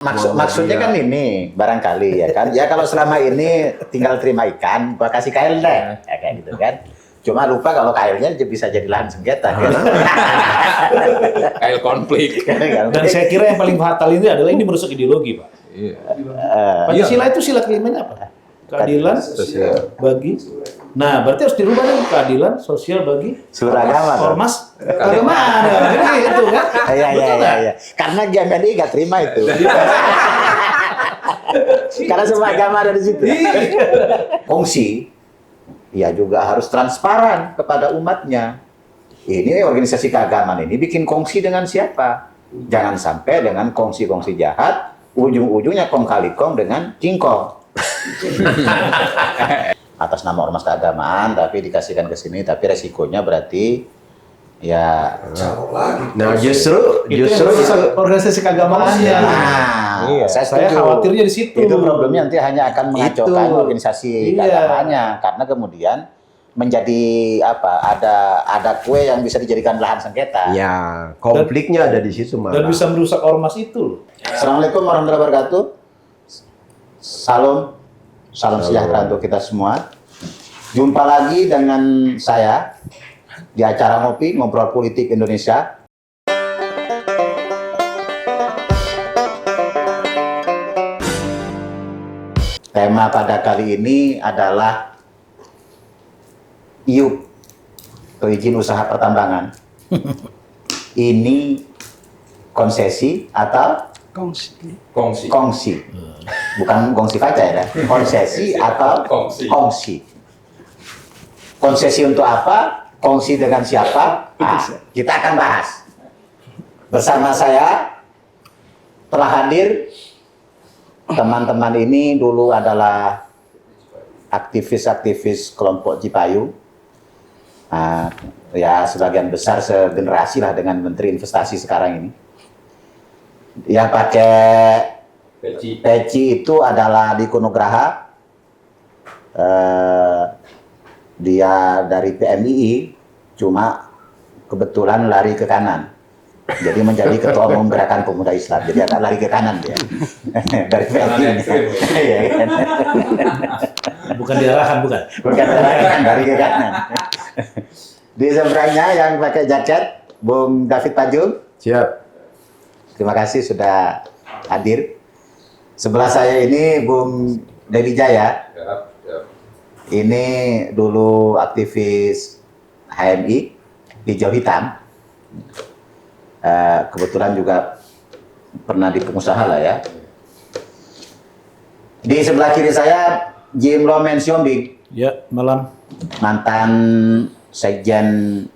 Maksudnya kan ini barangkali ya kan. Ya kalau selama ini tinggal terima ikan, gua kasih kail deh, ya, kayak gitu kan. Cuma lupa kalau kailnya bisa jadi lahan sengketa kan. Kail konflik. Dan saya kira yang paling fatal ini adalah ini merusak ideologi, Pak. Iya. Pancasila itu sila kelimanya apa? Keadilan Sosial. bagi. Nah, berarti harus dirubah nih keadilan sosial bagi Seluruh agama. ormas keagamaan. Itu kan? Iya. Karena GMNI nggak terima itu. Karena semua agama ada di situ. Kongsi, ya juga harus transparan kepada umatnya. Ini organisasi keagamaan ini bikin kongsi dengan siapa? Jangan sampai dengan kongsi-kongsi jahat, ujung-ujungnya kong kali kong dengan cingkong. Atas nama ormas keagamaan, tapi dikasihkan ke sini, tapi resikonya berarti ya. Nah, justru itu organisasi keagamaannya. Nah, Iya, saya khawatirnya di situ. Itu problemnya nanti hanya akan mengacaukan organisasi keagamaannya, karena kemudian menjadi apa? Ada kue yang bisa dijadikan lahan sengketa. ya konfliknya ada di situ malah. Dan bisa merusak ormas itu. Assalamualaikum warahmatullahi wabarakatuh. Salam sejahtera untuk kita semua. Jumpa lagi dengan saya di acara Ngobrol Politik Indonesia. Tema pada kali ini adalah IUP atau izin usaha pertambangan. Ini konsesi atau kongsi. Bukan kongsi kaca ya, konsesi atau kongsi. Konsesi untuk apa? Kongsi dengan siapa? Nah, kita akan bahas. Bersama saya telah hadir teman-teman ini dulu adalah aktivis-aktivis kelompok Cipayu. Ya sebagian besar segenerasi lah dengan Menteri Investasi sekarang ini. Yang pakai peci itu adalah Diko Nugraha. Dia dari PMII, cuma kebetulan lari ke kanan. Jadi menjadi ketua umum Gerakan Pemuda Islam. Jadi agak lari ke kanan dia. Dari PMII. Bukan diarahkan, bukan? Bukan diarahkan, dari ke kanan. Di seberangnya yang pakai jaket, Bung David Pajung. Siap. Terima kasih sudah hadir. Sebelah saya ini Bung Dedi Jaya. Ini dulu aktivis HMI, hijau hitam. Kebetulan juga pernah di pengusaha lah ya. Di sebelah kiri saya Jim Romen Siombing. Ya, malam. Mantan Sekjen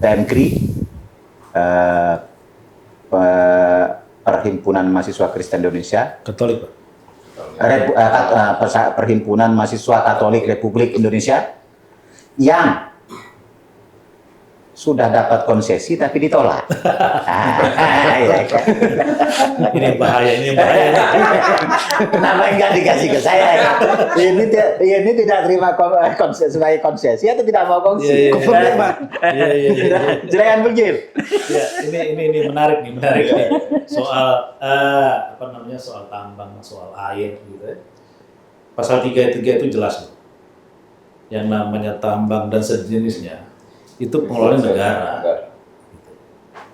PMKRI, Perhimpunan Mahasiswa Kristen Indonesia. Katolik, Pak. Perhimpunan Mahasiswa Katolik Republik Indonesia yang sudah dapat konsesi tapi ditolak. Ini bahaya. Kenapa enggak dikasih ke saya? Ini tidak terima konsesi sebagai konsesi atau tidak mau kongsi? Iya. Silakan Bujil. Ya, ini menarik nih. Soal soal tambang, soal air gitu ya. Pasal 33 itu jelas loh. Yang namanya tambang dan sejenisnya itu pengelolaan negara.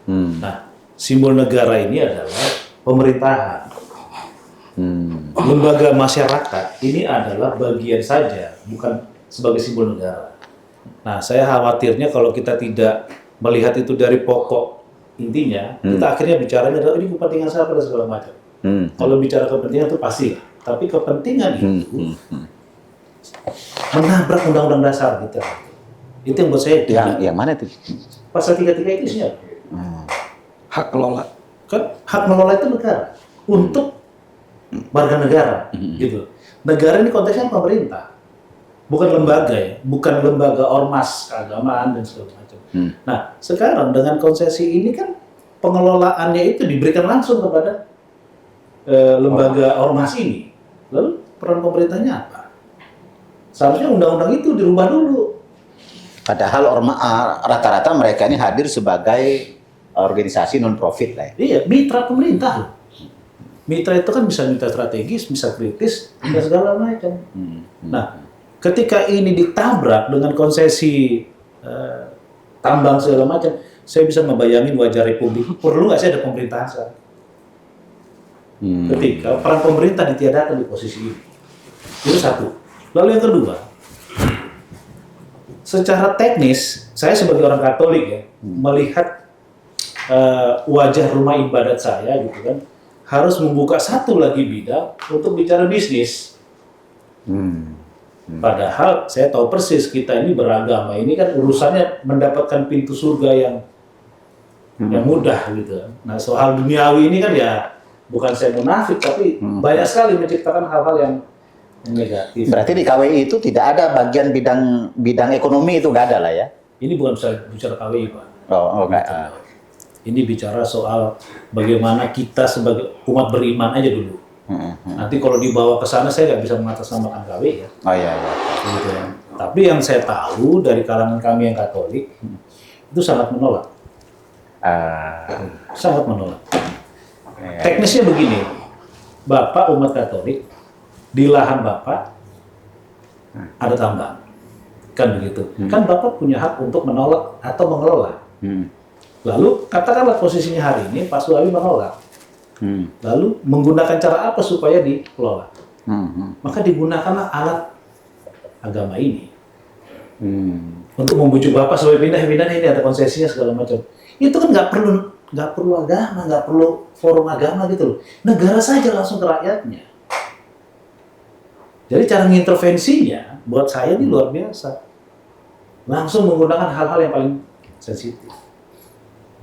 Nah, simbol negara ini adalah pemerintahan. Lembaga masyarakat ini adalah bagian saja, bukan sebagai simbol negara. Nah, saya khawatirnya kalau kita tidak melihat itu dari pokok intinya, kita akhirnya bicara adalah ini kepentingan siapa dan segala macam. Kalau bicara kepentingan itu pasti, tapi kepentingan itu menabrak undang-undang dasar gitu. Itu yang buat saya yang mana itu? Pasal 33 itu isinya. Hak kelola. Kan hak mengelola itu negara untuk warga negara, gitu. Negara ini konteksnya pemerintah, bukan lembaga ya, bukan lembaga ormas keagamaan dan segala macam. Nah, sekarang dengan konsesi ini kan pengelolaannya itu diberikan langsung kepada lembaga ormas ini. Lalu peran pemerintahnya apa? Seharusnya undang-undang itu dirubah dulu. Padahal rata-rata mereka ini hadir sebagai organisasi non-profit lah ya. Iya, mitra pemerintah. Mitra itu kan bisa mitra strategis, bisa kritis, bisa segala macam. Nah, ketika ini ditabrak dengan konsesi tambang segala macam, saya bisa ngebayangin wajah Republik. Perlu nggak sih ada pemerintahan sekarang? Ketika peran pemerintah ditiadakan di posisi ini. Itu satu. Lalu yang kedua, secara teknis, saya sebagai orang Katolik ya, melihat wajah rumah ibadat saya gitu kan, harus membuka satu lagi bidang untuk bicara bisnis. Padahal saya tahu persis kita ini beragama, ini kan urusannya mendapatkan pintu surga yang mudah gitu. Nah soal duniawi ini kan ya bukan saya munafik, tapi banyak sekali menciptakan hal-hal yang negatif. Berarti di KWI itu tidak ada bagian bidang ekonomi, itu nggak ada lah ya? Ini bukan bicara KWI Pak. Oh nggak. Ini bicara soal bagaimana kita sebagai umat beriman aja dulu. Nanti kalau dibawa ke sana saya nggak bisa mengatasnamakan KWI ya. Oh iya. Gitu ya. Tapi yang saya tahu dari kalangan kami yang Katolik itu sangat menolak. Sangat menolak. Teknisnya begini, Bapak umat Katolik di lahan Bapak ada tambang, kan begitu. Kan Bapak punya hak untuk menolak atau mengelola. Lalu katakanlah posisinya hari ini Pak Sulawi menolak. Lalu menggunakan cara apa supaya dikelola? Maka digunakanlah alat agama ini untuk membujuk Bapak supaya pindah ini ada konsesinya segala macam. Itu kan nggak perlu agama, nggak perlu forum agama gitu loh. Negara saja langsung ke rakyatnya. Jadi cara mengintervensinya buat saya ini luar biasa. Langsung menggunakan hal-hal yang paling sensitif.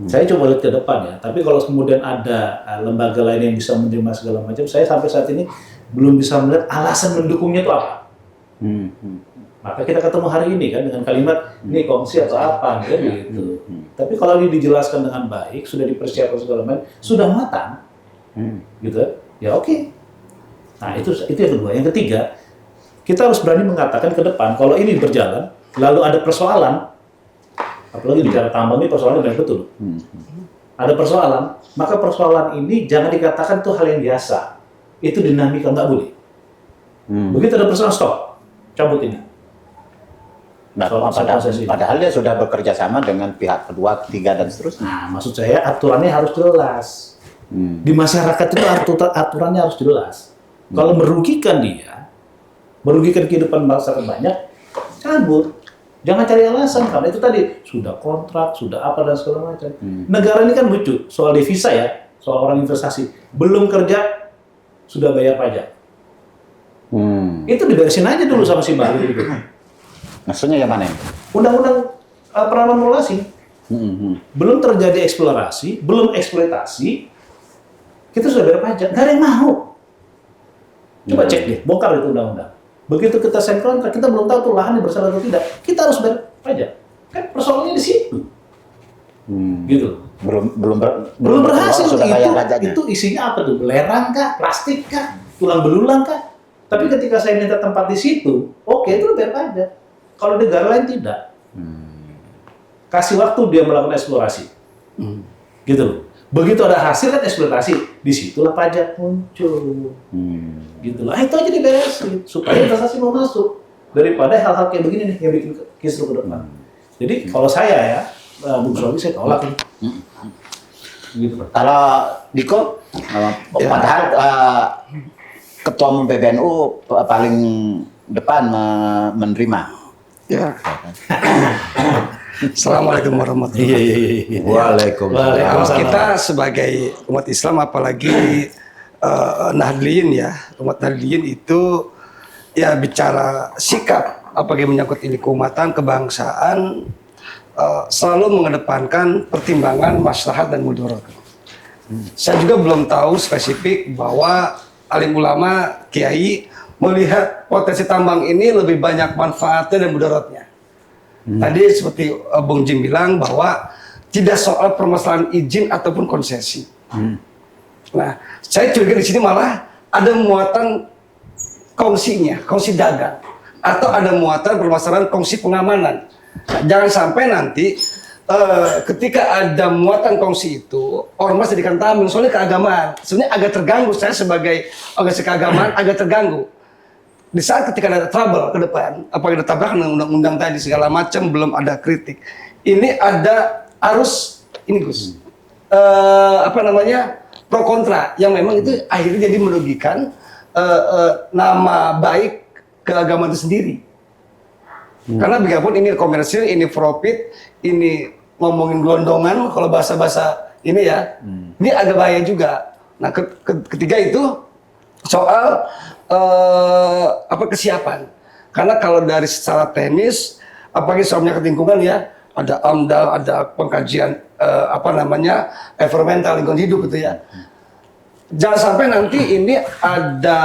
Saya coba lihat ke depan ya, tapi kalau kemudian ada lembaga lain yang bisa menerima segala macam, saya sampai saat ini belum bisa melihat alasan mendukungnya itu apa. Maka kita ketemu hari ini kan dengan kalimat ini kongsi atau apa gitu. Tapi kalau ini dijelaskan dengan baik, sudah dipersiapkan segala macam, sudah matang, gitu, ya oke. Nah itu yang kedua. Yang ketiga, kita harus berani mengatakan ke depan kalau ini berjalan, lalu ada persoalan. Apalagi bicara tambang ini persoalannya benar betul. Ada persoalan, maka persoalan ini jangan dikatakan itu hal yang biasa. Itu dinamika, nggak boleh. Begitu ada persoalan, stop. Cabut ini. Nah, padahal dia sudah bekerja sama dengan pihak kedua, ketiga, dan seterusnya. Nah, maksud saya aturannya harus jelas. Di masyarakat itu aturannya harus jelas. Kalau merugikan dia, merugikan kehidupan masyarakat banyak, cabut. Jangan cari alasan, karena itu tadi sudah kontrak, sudah apa dan segala macam. Negara ini kan lucu, soal devisa ya, soal orang investasi. Belum kerja, sudah bayar pajak. Itu diberesin aja dulu sama si Bali. Gitu. Maksudnya yang mana? Undang-undang penanaman modal asing. Belum terjadi eksplorasi, belum eksploitasi, kita sudah bayar pajak. Nggak ada yang mau. Coba cek deh, bongkar itu undang-undang. Begitu kita sign kontrak, kita belum tahu tuh lahannya bersalah atau tidak. Kita harus bayar pajak. Kan persoalannya di situ. Gitu. Belum berhasil. sudah bayar pajaknya. Itu isinya apa tuh? Belerang kah? Plastik kah? Tulang belulang kah? Tapi ketika saya minta tempat di situ, oke, itu bayar pajak. Kalau negara lain tidak. Kasih waktu dia melakukan eksplorasi. Gitu loh. Begitu ada hasil kan eksploitasi, disitulah pajak muncul. Gitu lah, itu aja diberesin supaya investasi mau masuk daripada hal-hal kayak begini nih yang bikin kisruh ke depan. Jadi kalau saya ya, Bung Sulawi saya tolak ini. Gitu. Kalau Diko, padahal Ketua Umum PBNU paling depan menerima. Ya. Assalamualaikum warahmatullahi wabarakatuh. Waalaikumsalam. Kita sebagai umat Islam, apalagi Nahdliyin ya, umat Nahdliyin itu ya bicara sikap apalagi menyangkut ini keumatan, kebangsaan, selalu mengedepankan pertimbangan maslahat dan mudarat. Saya juga belum tahu spesifik bahwa alim ulama, kiai melihat potensi tambang ini lebih banyak manfaatnya dan mudaratnya. Tadi seperti Bung Jim bilang bahwa tidak soal permasalahan izin ataupun konsesi. Nah, saya curiga di sini malah ada muatan kongsinya, kongsi dagang, atau ada muatan permasalahan kongsi pengamanan. Nah, jangan sampai nanti ketika ada muatan kongsi itu, ormas jadikan tameng soalnya keagamaan. Sebenarnya agak terganggu, saya sebagai organisasi keagamaan agak terganggu. Di saat ketika ada trouble ke depan, apalagi ada tabrakan dengan undang-undang tadi segala macam, belum ada kritik. Ini ada arus ini Gus, pro kontra yang memang itu akhirnya jadi merugikan nama baik keagamaan itu sendiri. Karena biarpun ini komersil, ini profit, ini ngomongin gelondongan, kalau bahasa-bahasa ini ya, ini agak bahaya juga. Nah, ketiga itu soal kesiapan. Karena kalau dari secara teknis, apalagi soal penyakit lingkungan ya, ada AMDAL, ada pengkajian environmental lingkungan hidup gitu ya. Jangan sampai nanti ini ada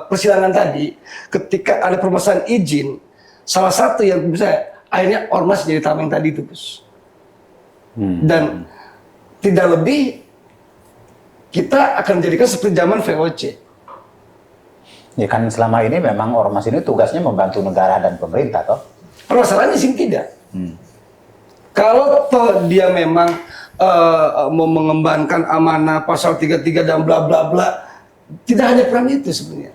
persidangan tadi, ketika ada permasalahan izin, salah satu yang bisa akhirnya ormas jadi tameng tadi itu, Gus. Dan tidak lebih kita akan jadikan seperti zaman VOC. Ya kan selama ini memang ormas ini tugasnya membantu negara dan pemerintah toh. Permasalahannya sih tidak. Kalau toh dia memang mau mengembangkan amanah pasal 33 dan bla bla bla, tidak hanya peran itu sebenarnya.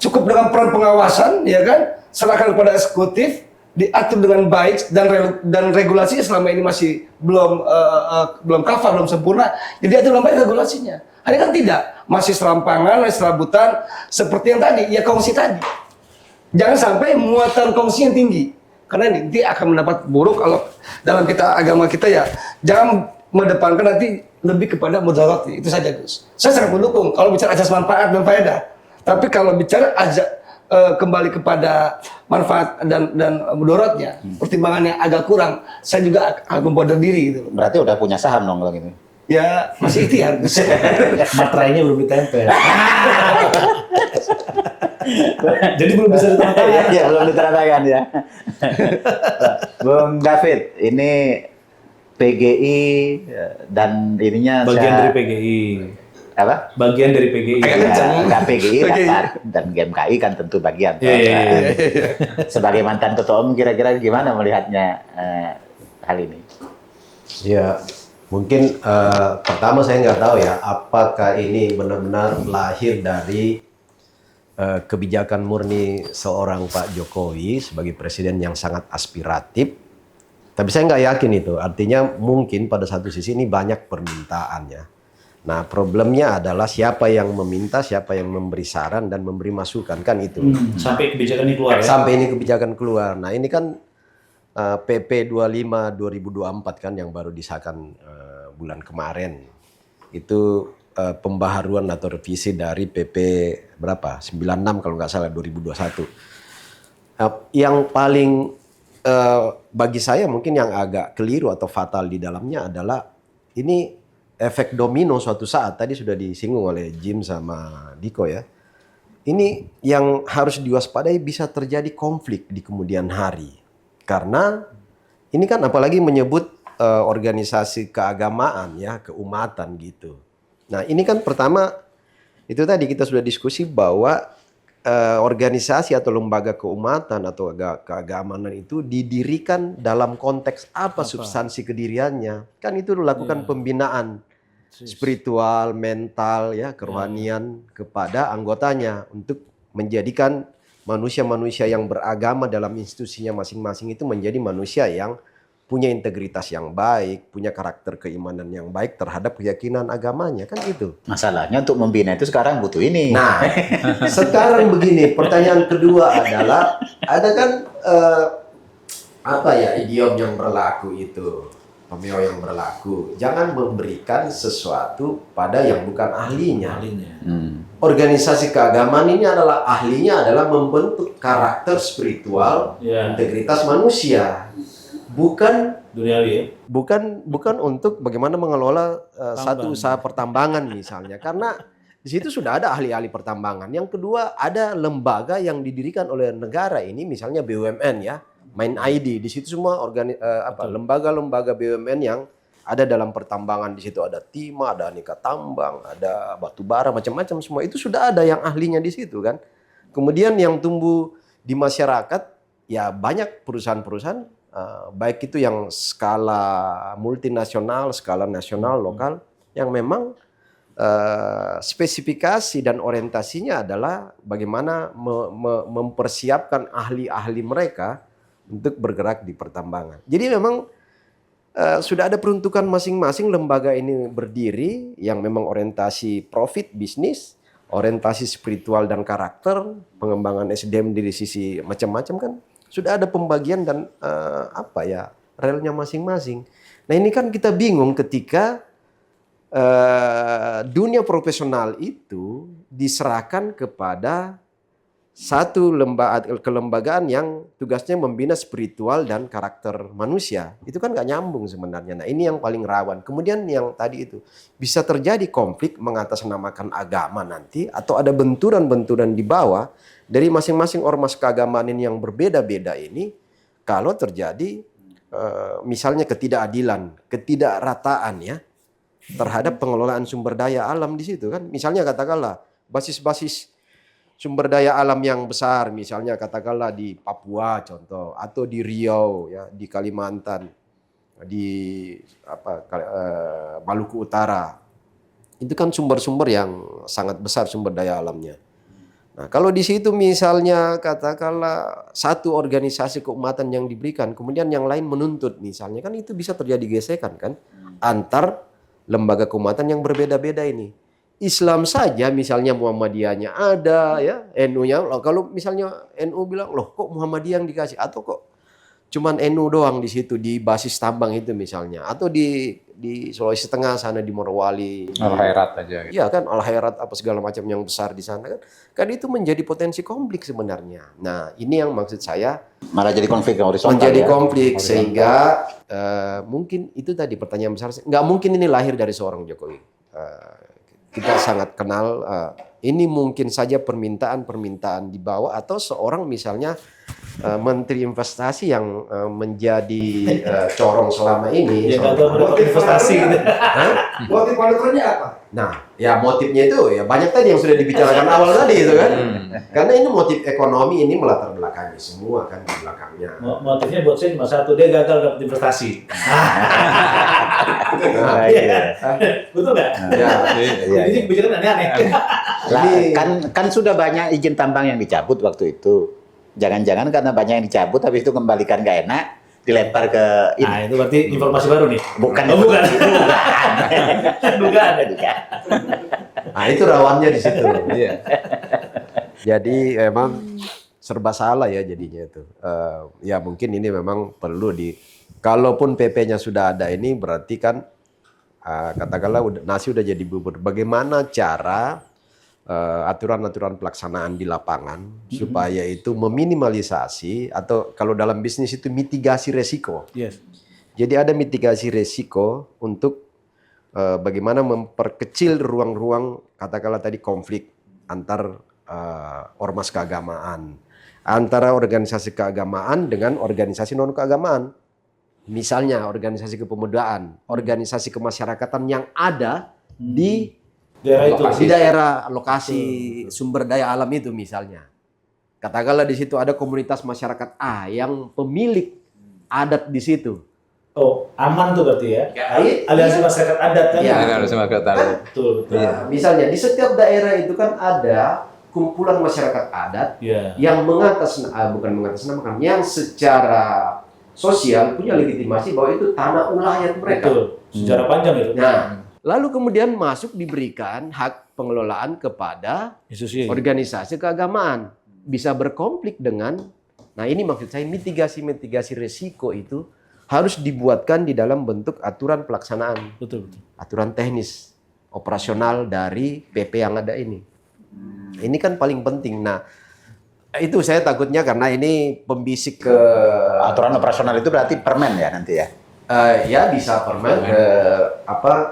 Cukup dengan peran pengawasan, ya kan? Serahkan kepada eksekutif, diatur dengan baik dan regulasinya selama ini masih belum kafah, belum sempurna. Jadi diatur dengan baik regulasinya. Ini kan tidak, masih serampangan, masih serabutan, seperti yang tadi, ya kongsi tadi. Jangan sampai muatan kongsi yang tinggi, karena nanti akan mendapat buruk kalau dalam agama kita ya, jangan mendepankan nanti lebih kepada mudarat. Itu saja Gus. Saya sangat mendukung kalau bicara asas manfaat dan faedah. Tapi kalau bicara kembali kepada manfaat dan mudaratnya, pertimbangannya agak kurang, saya juga akan membuat diri gitu. Berarti udah punya saham dong kalau gitu. Ya, masih ikhtiar. Materainya belum ditempel. Jadi belum bisa ditempel ya? Ya belum diterapkan ya. Bung David, ini PGI dan ininya Bagian dari PGI. Apa? Bagian dari PGI. Enggak PGI kan, dan GMKI kan tentu bagian. Iya. Sebagai mantan ketua umum kira-kira gimana melihatnya hal ini? Ya, mungkin pertama saya nggak tahu ya, apakah ini benar-benar lahir dari kebijakan murni seorang Pak Jokowi sebagai presiden yang sangat aspiratif. Tapi saya nggak yakin itu. Artinya mungkin pada satu sisi ini banyak permintaannya. Nah, problemnya adalah siapa yang meminta, siapa yang memberi saran dan memberi masukan, kan itu. Sampai kebijakan ini keluar ya? Sampai ini kebijakan keluar. Nah, ini kan PP 25 2024 kan yang baru disahkan bulan kemarin. Itu pembaharuan atau revisi dari PP berapa? 96 kalau nggak salah 2021. Yang paling bagi saya mungkin yang agak keliru atau fatal di dalamnya adalah ini efek domino suatu saat, tadi sudah disinggung oleh Jim sama Diko ya. Ini yang harus diwaspadai, bisa terjadi konflik di kemudian hari. Karena ini kan apalagi menyebut organisasi keagamaan ya, keumatan gitu. Nah ini kan pertama, itu tadi kita sudah diskusi bahwa organisasi atau lembaga keumatan atau keagamaan itu didirikan dalam konteks apa substansi kediriannya. Kan itu dilakukan pembinaan spiritual, mental, ya, kerohanian kepada anggotanya untuk menjadikan manusia-manusia yang beragama dalam institusinya masing-masing itu menjadi manusia yang punya integritas yang baik, punya karakter keimanan yang baik terhadap keyakinan agamanya, kan gitu. Masalahnya untuk membina itu sekarang butuh ini. Nah, sekarang begini, pertanyaan kedua adalah ada kan idiom yang berlaku itu. Pemeo yang berlaku, jangan memberikan sesuatu pada yang bukan ahlinya. Organisasi keagamaan ini adalah ahlinya adalah membentuk karakter spiritual, integritas manusia, bukan duniawi ya? Bukan untuk bagaimana mengelola satu usaha pertambangan misalnya, karena di situ sudah ada ahli-ahli pertambangan. Yang kedua, ada lembaga yang didirikan oleh negara ini, misalnya BUMN ya. Main ID, di situ semua lembaga-lembaga BUMN yang ada dalam pertambangan, di situ ada timah, ada aneka tambang, ada batu bara, macam-macam semua itu sudah ada yang ahlinya di situ kan. Kemudian yang tumbuh di masyarakat ya banyak perusahaan-perusahaan baik itu yang skala multinasional, skala nasional, lokal, yang memang spesifikasi dan orientasinya adalah bagaimana mempersiapkan ahli-ahli mereka untuk bergerak di pertambangan. Jadi memang sudah ada peruntukan masing-masing lembaga ini berdiri yang memang orientasi profit bisnis, orientasi spiritual dan karakter, pengembangan SDM dari sisi macam-macam kan sudah ada pembagian dan relnya masing-masing. Nah ini kan kita bingung ketika dunia profesional itu diserahkan kepada satu kelembagaan yang tugasnya membina spiritual dan karakter manusia. Itu kan nggak nyambung sebenarnya. Nah ini yang paling rawan. Kemudian yang tadi itu bisa terjadi konflik mengatasnamakan agama nanti, atau ada benturan-benturan di bawah dari masing-masing ormas keagamaan ini yang berbeda-beda ini. Kalau terjadi misalnya ketidakadilan, ketidakrataan ya terhadap pengelolaan sumber daya alam di situ kan. Misalnya katakanlah basis-basis sumber daya alam yang besar, misalnya katakanlah di Papua contoh, atau di Riau ya, di Kalimantan, di Maluku Utara. Itu kan sumber-sumber yang sangat besar sumber daya alamnya. Nah, kalau di situ misalnya katakanlah satu organisasi keumatan yang diberikan, kemudian yang lain menuntut misalnya, kan itu bisa terjadi gesekan kan antar lembaga keumatan yang berbeda-beda ini. Islam saja misalnya Muhammadiyahnya ada ya, NU-nya. Kalau misalnya NU bilang, loh kok Muhammadiyah yang dikasih, atau kok cuman NU doang di situ di basis tambang itu misalnya, atau di Sulawesi Tengah sana di Morowali, Al-Khairat aja gitu. Iya kan, Al-Khairat apa segala macam yang besar di sana kan. Kan itu menjadi potensi konflik sebenarnya. Nah, ini yang maksud saya Malah jadi konflik horizontal. menjadi ya. konflik sehingga mungkin itu tadi pertanyaan besar. Nggak mungkin ini lahir dari seorang Jokowi. Kita sangat kenal. Ini mungkin saja permintaan di bawah, atau seorang misalnya Menteri Investasi yang menjadi corong selama ini. Ya nggak tahu berapa investasi gitu. Motif manuvernya apa? Nah, ya motifnya itu ya banyak tadi yang sudah dibicarakan awal tadi itu kan. Karena ini motif ekonomi ini melatar belakangi semua kan di belakangnya. Motifnya buat saya cuma satu, dia gagal dapat investasi. Nah, iya. Betul nggak? Ya, Iya, Ini kebijakan aneh-aneh. Lah, kan sudah banyak izin tambang yang dicabut waktu itu. Jangan-jangan karena banyak yang dicabut, habis itu kembalikan gak enak, dilempar ke ini. Nah, itu berarti informasi baru nih. Bukan. Oh, bukan. Bukan. nah itu rawannya di situ. Iya. Jadi memang serba salah ya jadinya itu. Ya mungkin ini memang perlu kalaupun PP-nya sudah ada ini berarti kan katakanlah nasi udah jadi bubur. Bagaimana cara aturan-aturan pelaksanaan di lapangan supaya itu meminimalisasi, atau kalau dalam bisnis itu mitigasi resiko. Yes. Jadi ada mitigasi resiko untuk bagaimana memperkecil ruang-ruang katakanlah tadi konflik antar ormas keagamaan, antara organisasi keagamaan dengan organisasi non keagamaan. Misalnya organisasi kepemudaan, organisasi kemasyarakatan yang ada di daerah lokasi sumber daya alam itu misalnya. Katakanlah di situ ada komunitas masyarakat A yang pemilik adat di situ. Oh, aman tuh berarti ya? Iya. Aliansi masyarakat adat kan? Iya. Harus masyarakat adat. Betul. Nah, misalnya di setiap daerah itu kan ada kumpulan masyarakat adat Iya. yang bukan mengatasnamakan, yang secara sosial punya legitimasi bahwa itu tanah ulayat mereka. Betul. Sejarah panjang itu. Nah, lalu kemudian diberikan hak pengelolaan kepada organisasi keagamaan. Bisa berkonflik dengan, nah ini maksud saya mitigasi resiko itu harus dibuatkan di dalam bentuk aturan pelaksanaan. Betul. Aturan teknis, operasional dari PP yang ada ini. Ini kan paling penting. Nah, itu saya takutnya karena ini pembisik ke Aturan operasional itu berarti permen ya nanti ya. ya bisa permen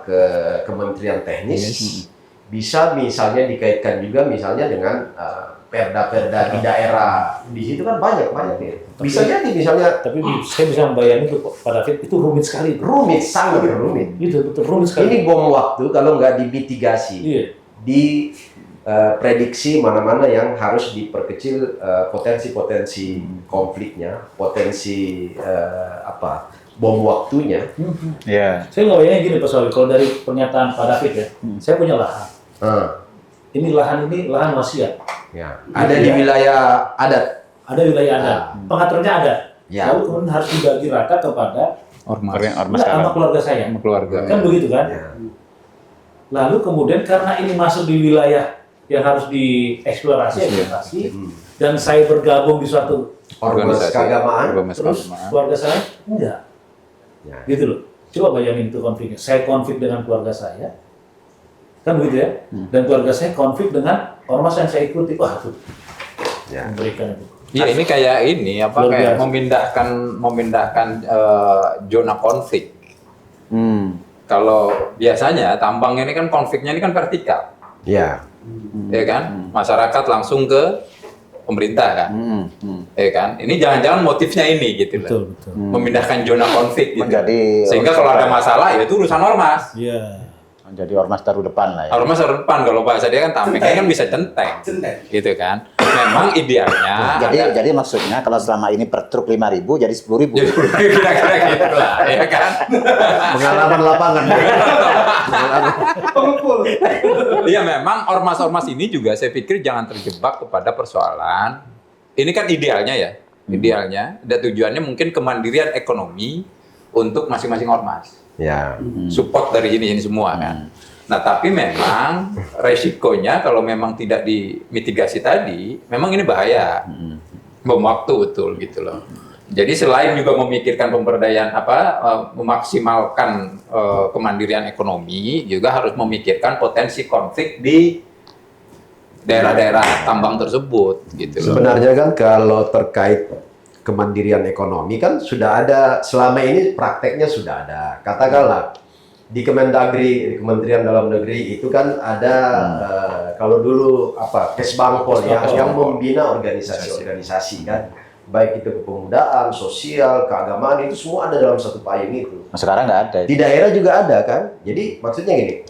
ke Kementerian Teknis, bisa misalnya dikaitkan juga misalnya dengan perda-perda di daerah. Di situ kan banyak ya. Bisa jadi misalnya Tapi saya bisa membayangin itu Pak David, itu rumit sekali. rumit, sangat rumit. Itu betul rumit sekali. Ini bom waktu kalau nggak dimitigasi, Iya. prediksi mana-mana yang harus diperkecil potensi-potensi konfliknya, potensi bom waktunya. Ya. Saya nggak bayangin gini Pak Sowi, kalau dari pernyataan Pak David ya, saya punya lahan. Ini lahan wasiat. Ya. Ada di wilayah adat. Ada wilayah adat, pengaturnya ada. Ya. Lalu kemudian harus dibagi rata kepada Ormas enggak, sama keluarga saya. sama keluarga. Kan begitu kan? Ya. Lalu kemudian karena ini masuk di wilayah yang harus dieksplorasi, dan saya bergabung di suatu Ormas keagamaan. terus keluarga saya enggak, Ya. gitu loh. Coba bayangin itu konfliknya. Saya konflik dengan keluarga saya, kan begitu ya? Dan keluarga saya konflik dengan ormas yang saya ikuti. Wah itu Ya. memberikan itu. Iya, ini kayak ini apa Luar kayak biasa. memindahkan zona konflik. Kalau biasanya tambang ini kan konfliknya ini kan vertikal, Ya. ya kan? Masyarakat langsung ke pemerintah kan, ya kan? Ini jangan-jangan motifnya ini gitu Betul, loh, betul. memindahkan zona konflik gitu. Menjadi Sehingga kalau ada masalah ya itu urusan ormas. Iya. Menjadi ormas taruh depan lah ya. Ormas harus depan, kalau bahasa dia kan tameng kan bisa centeng, gitu kan? Memang idealnya Jadi maksudnya kalau selama ini per truk 5.000 jadi 10.000. kira-kira gitu lah, ya kan? Pengalaman lapangan. Iya, memang ormas-ormas ini juga saya pikir jangan terjebak kepada persoalan. Ini kan idealnya ya, idealnya. Dan tujuannya mungkin kemandirian ekonomi untuk masing-masing ormas. Ya. Support dari ini semua kan. Nah, tapi memang resikonya kalau memang tidak dimitigasi tadi, memang ini bahaya. Bom waktu betul gitu loh. Jadi selain juga memikirkan pemberdayaan memaksimalkan kemandirian ekonomi, juga harus memikirkan potensi konflik di daerah-daerah tambang tersebut gitu loh. Sebenarnya kan kalau terkait kemandirian ekonomi kan sudah ada, selama ini prakteknya sudah ada. Katakanlah di Kemendagri, di Kementerian Dalam Negeri itu kan ada kalau dulu Kesbangpol yang membina organisasi-organisasi kan, baik itu kepemudaan, sosial, keagamaan, itu semua ada dalam satu payung itu. Nah, sekarang nggak ada. Di daerah juga ada kan. Jadi maksudnya gini.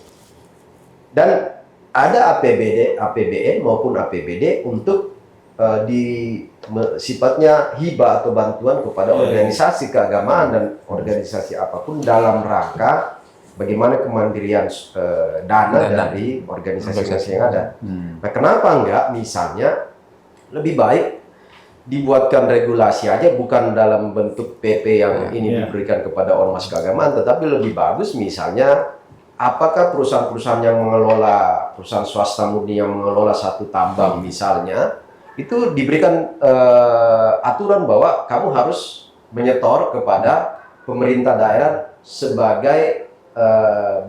Dan ada APBN maupun APBD untuk sifatnya hibah atau bantuan kepada organisasi keagamaan dan organisasi apapun dalam rangka bagaimana kemandirian dana dari organisasi yang ada. Nah, kenapa enggak misalnya lebih baik dibuatkan regulasi aja, bukan dalam bentuk PP yang ini diberikan kepada ormas keagamaan, tetapi lebih bagus misalnya apakah perusahaan-perusahaan yang mengelola, perusahaan swasta murni yang mengelola satu tambang misalnya, itu diberikan aturan bahwa kamu harus menyetor kepada pemerintah daerah sebagai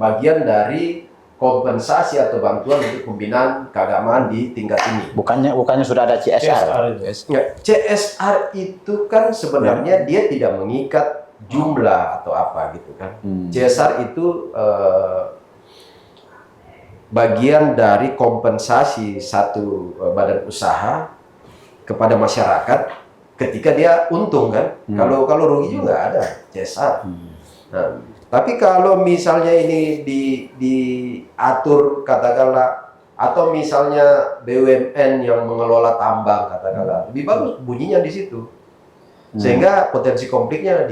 bagian dari kompensasi atau bantuan untuk pembinaan keagamaan di tingkat ini. Bukannya sudah ada CSR. CSR itu kan sebenarnya dia tidak mengikat jumlah atau apa gitu kan. CSR itu bagian dari kompensasi satu badan usaha kepada masyarakat ketika dia untung kan. Kalau rugi juga nggak ada CSR. Nah, tapi kalau misalnya ini diatur katakanlah, atau misalnya BUMN yang mengelola tambang katakanlah, lebih bagus bunyinya di situ, sehingga potensi konfliknya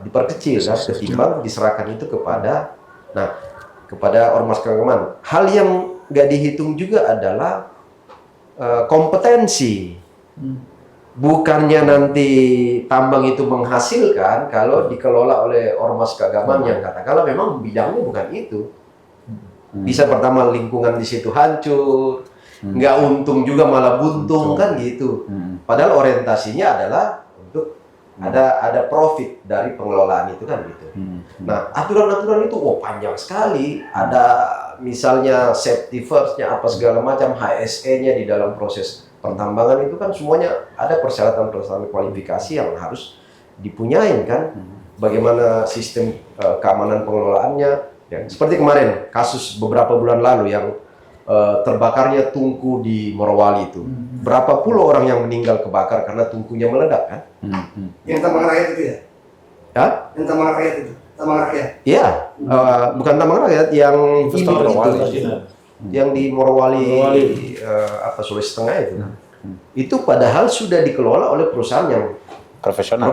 diperkecil kan, ketimbang diserahkan itu kepada ormas keagamaan. Hal yang nggak dihitung juga adalah kompetensi. Bukannya nanti tambang itu menghasilkan kalau dikelola oleh ormas keagamaan yang katakanlah memang bidangnya bukan itu. Bisa pertama lingkungan di situ hancur, nggak untung juga malah buntung kan gitu. Padahal orientasinya adalah untuk ada profit dari pengelolaan itu kan gitu. Nah, aturan-aturan itu panjang sekali. Ada misalnya safety first-nya apa segala macam, HSE-nya di dalam proses pertambangan itu kan semuanya ada persyaratan-persyaratan kualifikasi yang harus dipunyain kan. Bagaimana sistem keamanan pengelolaannya. Ya, seperti kemarin kasus beberapa bulan lalu yang terbakarnya tungku di Morowali itu. Berapa puluh orang yang meninggal kebakar karena tungkunya meledak kan? Yang tambang rakyat itu ya? Ya? Yang tambang rakyat itu? Tambang rakyat? Iya, bukan tambang rakyat, yang Investor ini itu. itu. yang di Morowali, Morowali. Sulawesi Tengah itu padahal sudah dikelola oleh perusahaan yang profesional.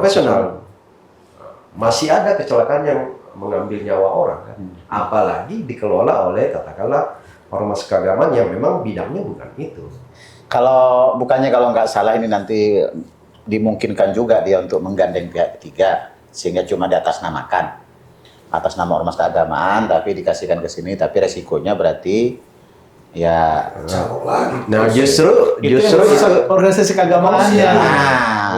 Masih ada kecelakaan yang mengambil nyawa orang kan. Apalagi dikelola oleh katakanlah ormas keagamaan yang memang bidangnya bukan itu. Kalau nggak salah ini nanti dimungkinkan juga dia untuk menggandeng pihak ketiga sehingga cuma diatasnamakan atas nama ormas keagamaan tapi dikasihkan ke sini, tapi resikonya berarti ya Nah justru Itu organisasi keagamaannya.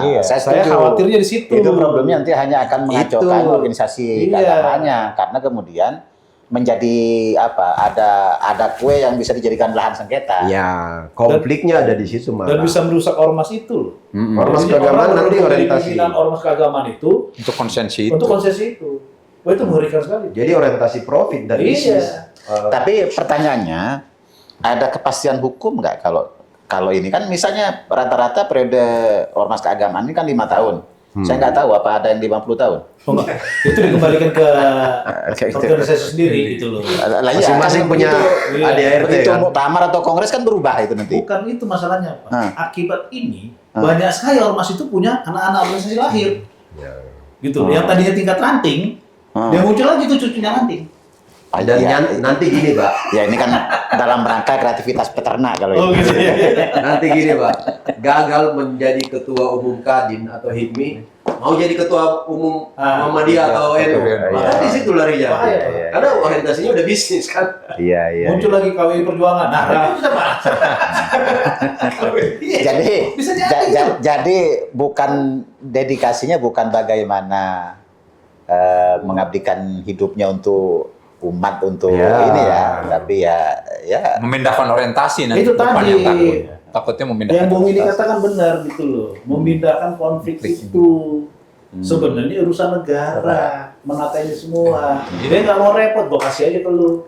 iya, Saya setuju. khawatirnya di situ. Itu problemnya nanti hanya akan mengacaukan Itu. organisasi Iya. keagamaannya karena kemudian menjadi ada kue yang bisa dijadikan lahan sengketa. ya konfliknya ada di situ malah. Dan bisa merusak ormas itu loh. Ormas Jadi keagamaan orang nanti menjadi orientasi. pimpinan ormas keagamaan itu Untuk konsensi itu. untuk konsesi itu. Wah, itu mengerikan sekali. Jadi orientasi profit dan Iya. bisnis. Tapi pertanyaannya, ada kepastian hukum nggak kalau ini kan misalnya rata-rata periode ormas keagamaan ini kan 5 tahun. Saya nggak tahu apa ada yang 50 tahun. Oh, enggak. Itu dikembalikan ke organisasi sendiri gitu loh. Lah, iya, Masing-masing kan punya Iya. ADART begitu kan. muktamar atau kongres kan berubah itu nanti. Bukan itu masalahnya, Pak. Hah. Akibat ini banyak sekali ormas itu punya anak-anak organisasi lahir. Gitu. Yang tadinya tingkat ranting, dia muncul lagi tuh cucunya ranting. Dan Iya. nanti gini Pak, Ya ini kan dalam rangka kreativitas peternak kalau Oh ini. gitu ya. nanti gini Pak, gagal menjadi ketua umum Kadin atau HIPMI, mau jadi ketua umum Muhammadiyah atau NU, Iya. maka di situ larinya. Bahaya, iya. Karena orientasinya udah bisnis kan. Iya, iya. Muncul lagi KWI Perjuangan. Nah, itu bisa Pak. Iya. Jadi Bisa jadi. jadi bukan dedikasinya bukan bagaimana mengabdikan hidupnya untuk umat untuk Ya. ini ya, tapi ya Memindahkan orientasi nanti. Itu depannya tadi. takutnya memindahkan Yang Bung ini orientasi. katakan benar gitu loh, memindahkan konflik itu. Sebenarnya urusan negara, menata ini semua. Dia nggak mau repot, gua kasih aja ke lu.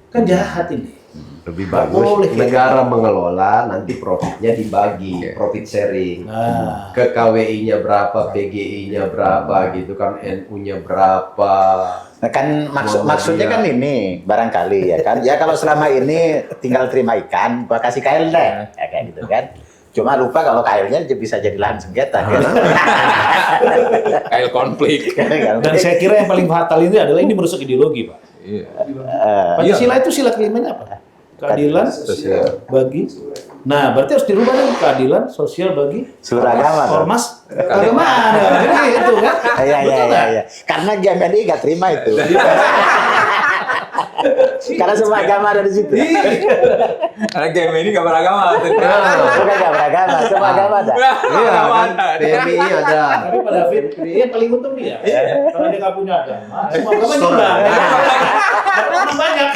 Kan jahat ini. Lebih Nggak bagus boleh kayak negara mengelola, nanti profitnya dibagi, profit sharing. Nah, Ke KWI-nya berapa, PGI-nya berapa gitu kan, NU-nya berapa. Nah, kan maksudnya Iya. kan ini barangkali ya kan. Ya kalau selama ini tinggal terima ikan, gua kasih kail deh, ya, kayak gitu kan. Cuma lupa kalau kailnya bisa jadi lahan sengketa. Kan? Kayak konflik. dan saya kira yang paling fatal ini adalah ini merusak ideologi, Pak. Iya. Pancasila itu sila kelimannya apa? Keadilan bagi. Nah, berarti harus dirubah nih keadilan sosial bagi Seluruh agama. dong. ormas keagamaan. Jadi itu kan. Iya, iya, Betul iya, nggak? iya. Karena GMNI nggak terima itu. Karena semua agama ada di situ. Karena game ini gak beragama. Bukan nggak beragama, semua agama ada. Iya kan, PMI ada. Tapi Pak David, dia yang paling untung dia. Karena dia nggak punya agama. Semua agama Store. juga. Orang banyak.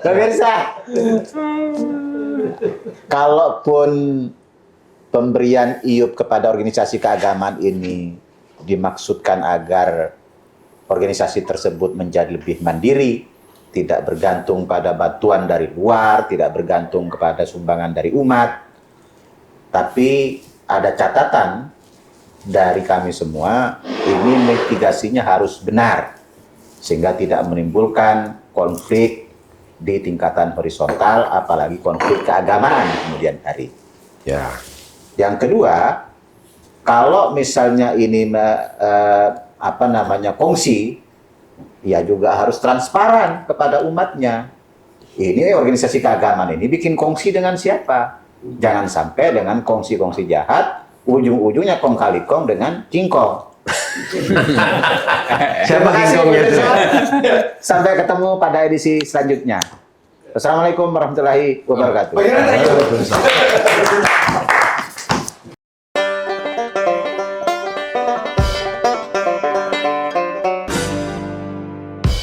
Pemirsa, kalaupun pemberian IUP kepada organisasi keagamaan ini dimaksudkan agar organisasi tersebut menjadi lebih mandiri, tidak bergantung pada bantuan dari luar, tidak bergantung kepada sumbangan dari umat, tapi ada catatan dari kami semua, ini mitigasinya harus benar, sehingga tidak menimbulkan konflik di tingkatan horizontal, apalagi konflik keagamaan kemudian hari. Ya. Yang kedua, kalau misalnya ini kongsi, ya juga harus transparan kepada umatnya. Ini organisasi keagamaan ini bikin kongsi dengan siapa? Jangan sampai dengan kongsi-kongsi jahat, ujung-ujungnya kong kali kong dengan kingkong. Siapa kingkongnya itu? Sampai ketemu pada edisi selanjutnya. Wassalamualaikum warahmatullahi wabarakatuh. Bagaimana?